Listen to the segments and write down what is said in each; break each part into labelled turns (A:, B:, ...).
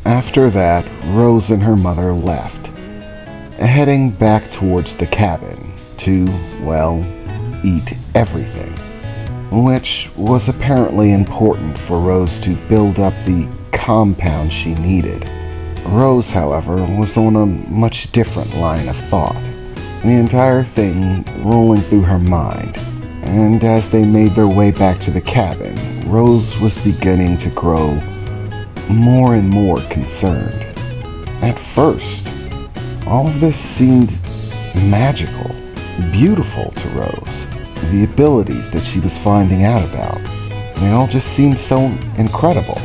A: After that, Rose and her mother left, heading back towards the cabin to, well, eat everything, which was apparently important for Rose to build up the compound she needed. Rose, however, was on a much different line of thought, the entire thing rolling through her mind, and as they made their way back to the cabin, Rose was beginning to grow more and more concerned. At first, all of this seemed magical, beautiful to Rose. The abilities that she was finding out about, they all just seemed so incredible,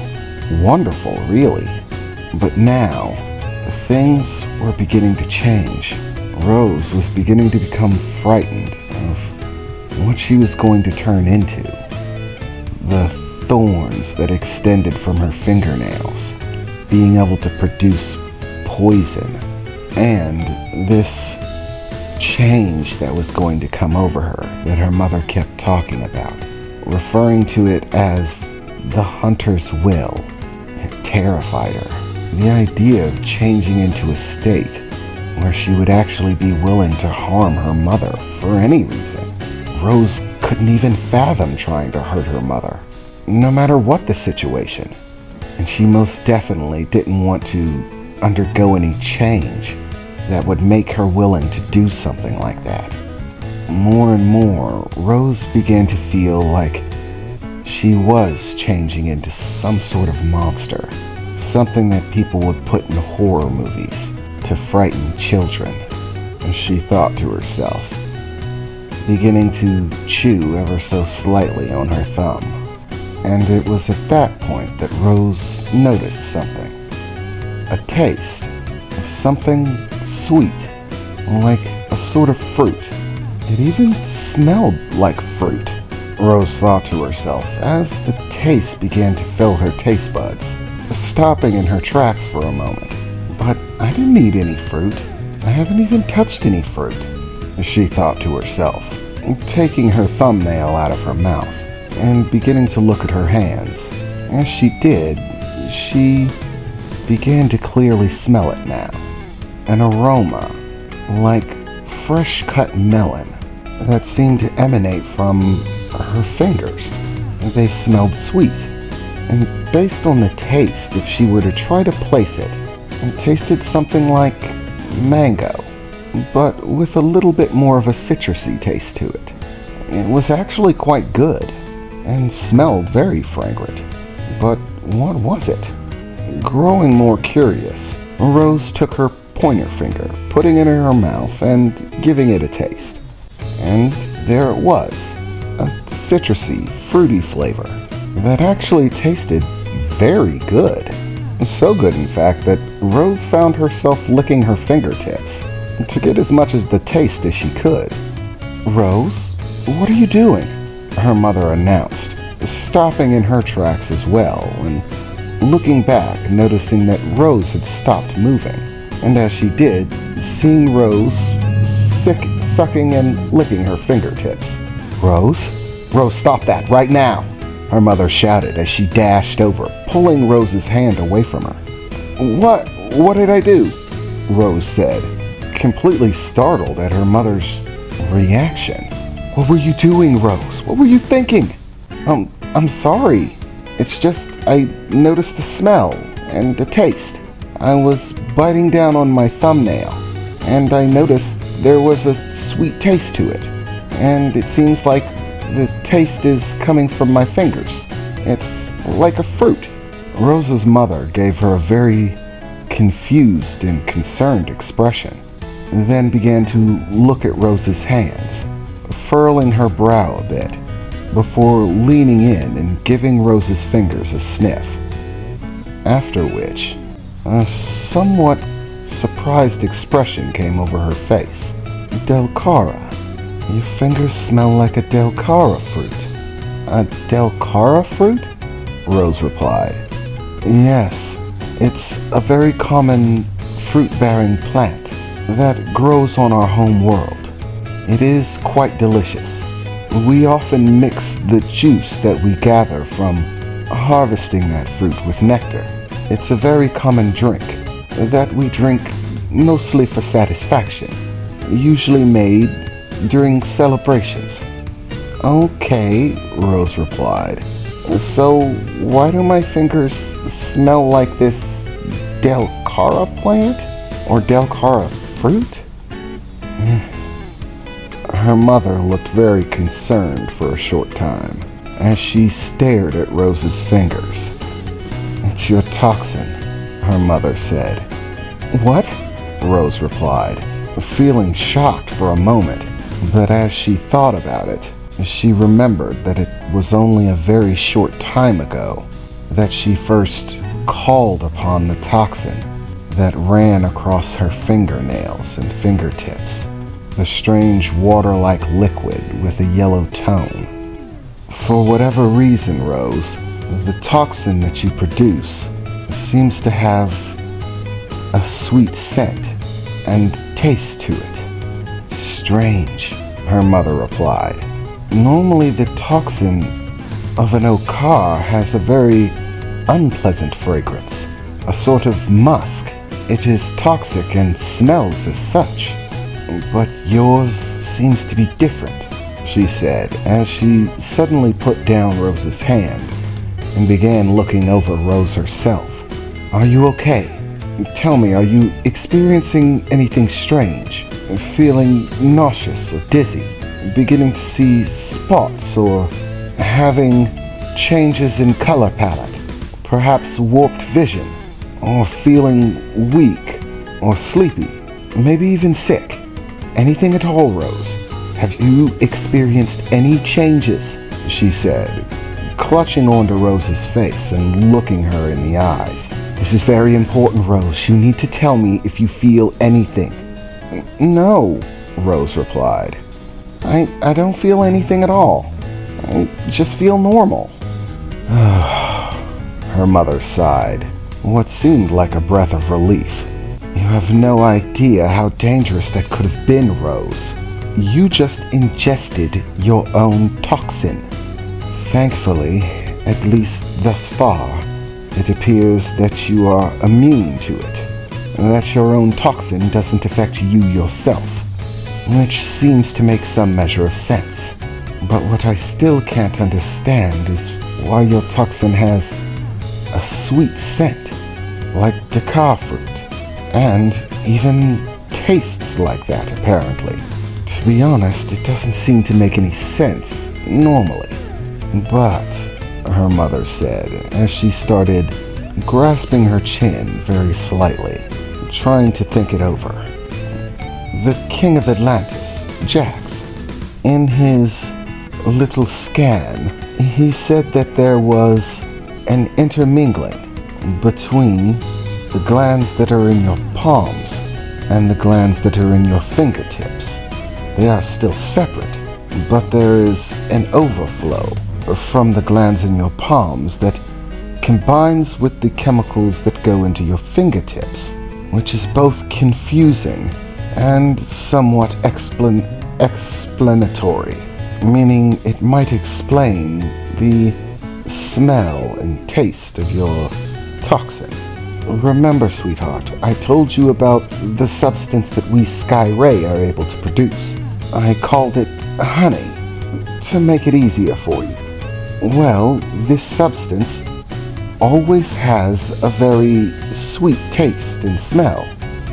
A: wonderful, really. But now, things were beginning to change. Rose was beginning to become frightened of what she was going to turn into. The thorns that extended from her fingernails, being able to produce poison, and this change that was going to come over her that her mother kept talking about, referring to it as the hunter's will. It terrified her. The idea of changing into a state where she would actually be willing to harm her mother for any reason. Rose couldn't even fathom trying to hurt her mother, no matter what the situation. And she most definitely didn't want to undergo any change that would make her willing to do something like that. More and more, Rose began to feel like she was changing into some sort of monster. Something that people would put in horror movies to frighten children, as she thought to herself, beginning to chew ever so slightly on her thumb. And it was at that point that Rose noticed something. A taste of something sweet, like a sort of fruit. It even smelled like fruit, Rose thought to herself as the taste began to fill her taste buds, stopping in her tracks for a moment. But I didn't eat any fruit. I haven't even touched any fruit, she thought to herself, taking her thumbnail out of her mouth and beginning to look at her hands. As she did, she began to clearly smell it now. An aroma like fresh-cut melon that seemed to emanate from her fingers. They smelled sweet, and based on the taste, if she were to try to place it, it tasted something like mango, but with a little bit more of a citrusy taste to it. It was actually quite good, and smelled very fragrant. But what was it? Growing more curious, Rose took her pointer finger, putting it in her mouth and giving it a taste. And there it was, a citrusy, fruity flavor that actually tasted very good. So good, in fact, that Rose found herself licking her fingertips to get as much of the taste as she could. "Rose, what are you doing?" her mother announced, stopping in her tracks as well and looking back, noticing that Rose had stopped moving. And as she did, seeing Rose sucking and licking her fingertips. Rose, stop that right now!" her mother shouted as she dashed over, pulling Rose's hand away from her. What did I do?" Rose said, completely startled at her mother's reaction. "What were you doing, Rose? What were you thinking?" I'm sorry. It's just I noticed the smell and the taste. I was biting down on my thumbnail, and I noticed there was a sweet taste to it. And it seems like the taste is coming from my fingers. It's like a fruit." Rose's mother gave her a very confused and concerned expression, then began to look at Rose's hands, furrowing her brow a bit, before leaning in and giving Rose's fingers a sniff. After which, a somewhat surprised expression came over her face. "Delcara, your fingers smell like a Delcara fruit." "A Delcara fruit?" Rose replied. "Yes, it's a very common fruit-bearing plant that grows on our home world. It is quite delicious. We often mix the juice that we gather from harvesting that fruit with nectar, It's a very common drink that we drink mostly for satisfaction, usually made during celebrations. Okay, Rose replied. So why do my fingers smell like this Delcara plant? Or Delcara fruit? Her mother looked very concerned for a short time as she stared at Rose's fingers. It's your toxin, her mother said. What? Rose replied, feeling shocked for a moment, but as she thought about it, she remembered that it was only a very short time ago that she first called upon the toxin that ran across her fingernails and fingertips, the strange water-like liquid with a yellow tone. For whatever reason, Rose, the toxin that you produce seems to have a sweet scent and taste to it. Strange, her mother replied. Normally the toxin of an okar has a very unpleasant fragrance, a sort of musk. It is toxic and smells as such. But yours seems to be different, she said, as she suddenly put down Rose's hand and began looking over Rose herself. Are you okay? Tell me, are you experiencing anything strange? Feeling nauseous or dizzy? Beginning to see spots or having changes in color palette? Perhaps warped vision? Or feeling weak or sleepy? Maybe even sick? Anything at all, Rose? Have you experienced any changes? She said, clutching onto Rose's face and looking her in the eyes. This is very important, Rose. You need to tell me if you feel anything. No, Rose replied. I don't feel anything at all. I just feel normal. Her mother sighed, what seemed like a breath of relief. You have no idea how dangerous that could have been, Rose. You just ingested your own toxin. Thankfully, at least thus far, it appears that you are immune to it, and that your own toxin doesn't affect you yourself, which seems to make some measure of sense. But what I still can't understand is why your toxin has a sweet scent, like Dakar fruit, and even tastes like that, apparently. To be honest, it doesn't seem to make any sense, normally. But, her mother said, as she started grasping her chin very slightly, trying to think it over. The King of Atlantis, Jax, in his little scan, he said that there was an intermingling between the glands that are in your palms and the glands that are in your fingertips. They are still separate, but there is an overflow from the glands in your palms that combines with the chemicals that go into your fingertips, which is both confusing and somewhat explanatory, meaning it might explain the smell and taste of your toxin. Remember, sweetheart, I told you about the substance that we Sky Ray are able to produce. I called it honey, to make it easier for you. Well, this substance always has a very sweet taste and smell,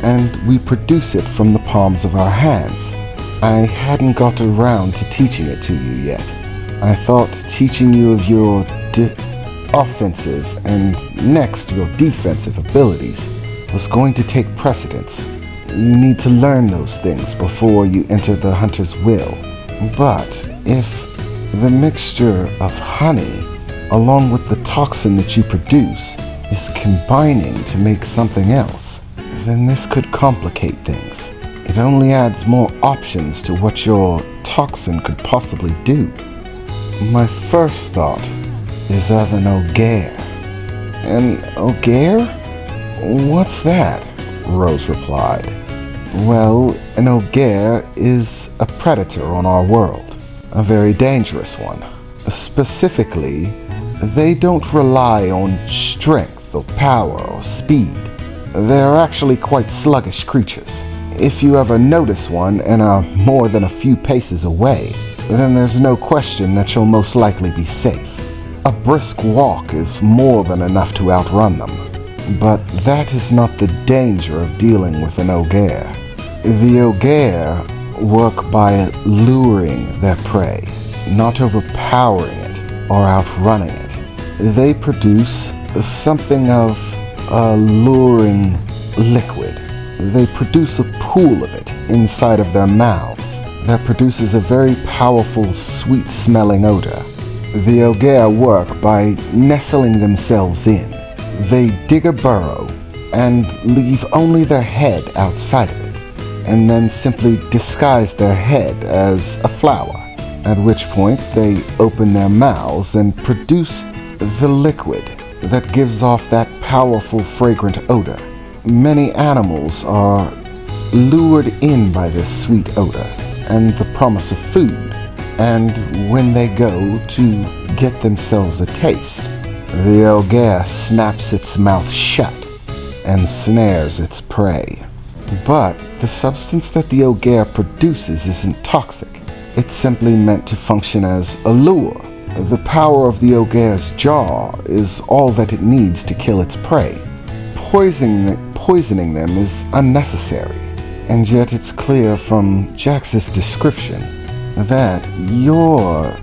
A: and we produce it from the palms of our hands. I hadn't got around to teaching it to you yet. I thought teaching you of your offensive and next your defensive abilities was going to take precedence. You need to learn those things before you enter the hunter's will. But if the mixture of honey along with the toxin that you produce is combining to make something else, then this could complicate things. It only adds more options to what your toxin could possibly do. My first thought is of an ogaire. An ogaire? What's that? Rose replied. Well, an ogaire is a predator on our world, a very dangerous one. Specifically, they don't rely on strength or power or speed. They're actually quite sluggish creatures. If you ever notice one and are more than a few paces away, then there's no question that you'll most likely be safe. A brisk walk is more than enough to outrun them. But that is not the danger of dealing with an Ogair. The Ogair work by luring their prey, not overpowering it or outrunning it. They produce something of a luring liquid. They produce a pool of it inside of their mouths that produces a very powerful, sweet-smelling odor. The Ogair work by nestling themselves in. They dig a burrow and leave only their head outside of it, and then simply disguise their head as a flower, at which point they open their mouths and produce the liquid that gives off that powerful, fragrant odor. Many animals are lured in by this sweet odor and the promise of food, and when they go to get themselves a taste, the Ogair snaps its mouth shut and snares its prey. But the substance that the Ogair produces isn't toxic. It's simply meant to function as a lure. The power of the Ogair's jaw is all that it needs to kill its prey. Poisoning them is unnecessary, and yet it's clear from Jax's description that your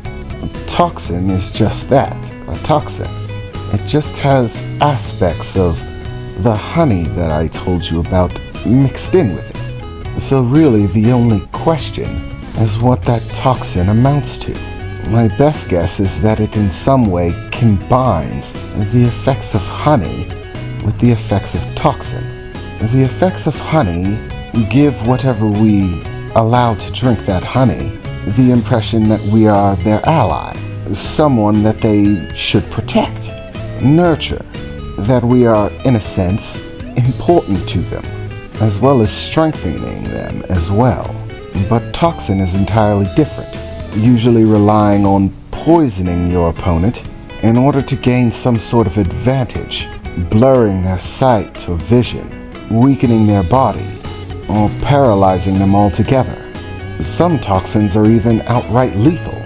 A: toxin is just that, a toxin. It just has aspects of the honey that I told you about mixed in with it. So really the only question is what that toxin amounts to. My best guess is that it in some way combines the effects of honey with the effects of toxin. The effects of honey give whatever we allow to drink that honey the impression that we are their ally, someone that they should protect, nurture, that we are, in a sense, important to them, as well as strengthening them as well. But toxin is entirely different, usually relying on poisoning your opponent in order to gain some sort of advantage, blurring their sight or vision, weakening their body, or paralyzing them altogether. Some toxins are even outright lethal,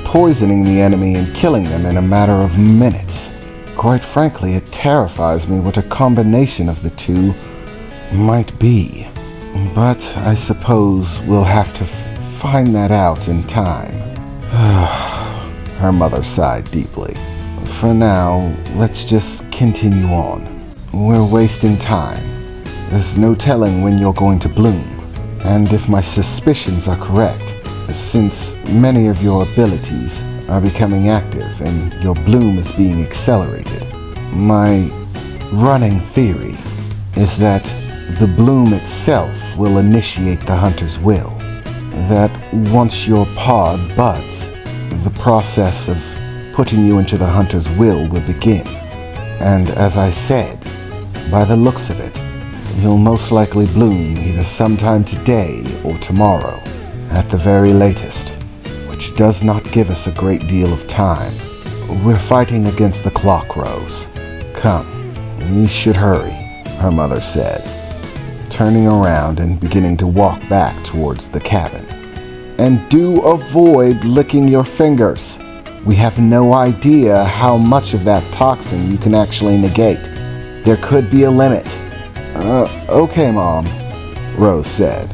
A: poisoning the enemy and killing them in a matter of minutes. Quite frankly, it terrifies me what a combination of the two might be. But I suppose we'll have to find that out in time. Her mother sighed deeply. For now, let's just continue on. We're wasting time. There's no telling when you're going to bloom. And if my suspicions are correct, since many of your abilities are becoming active and your bloom is being accelerated, my running theory is that the bloom itself will initiate the hunter's will. That once your pod buds, the process of putting you into the hunter's will begin. And as I said, by the looks of it, you'll most likely bloom either sometime today or tomorrow, at the very latest, which does not give us a great deal of time. We're fighting against the clock, Rose. Come, we should hurry, her mother said, turning around and beginning to walk back towards the cabin. And do avoid licking your fingers. We have no idea how much of that toxin you can actually negate. There could be a limit. Okay, Mom, Rose said,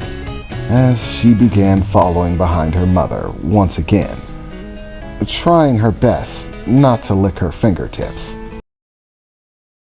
A: as she began following behind her mother once again, trying her best not to lick her fingertips.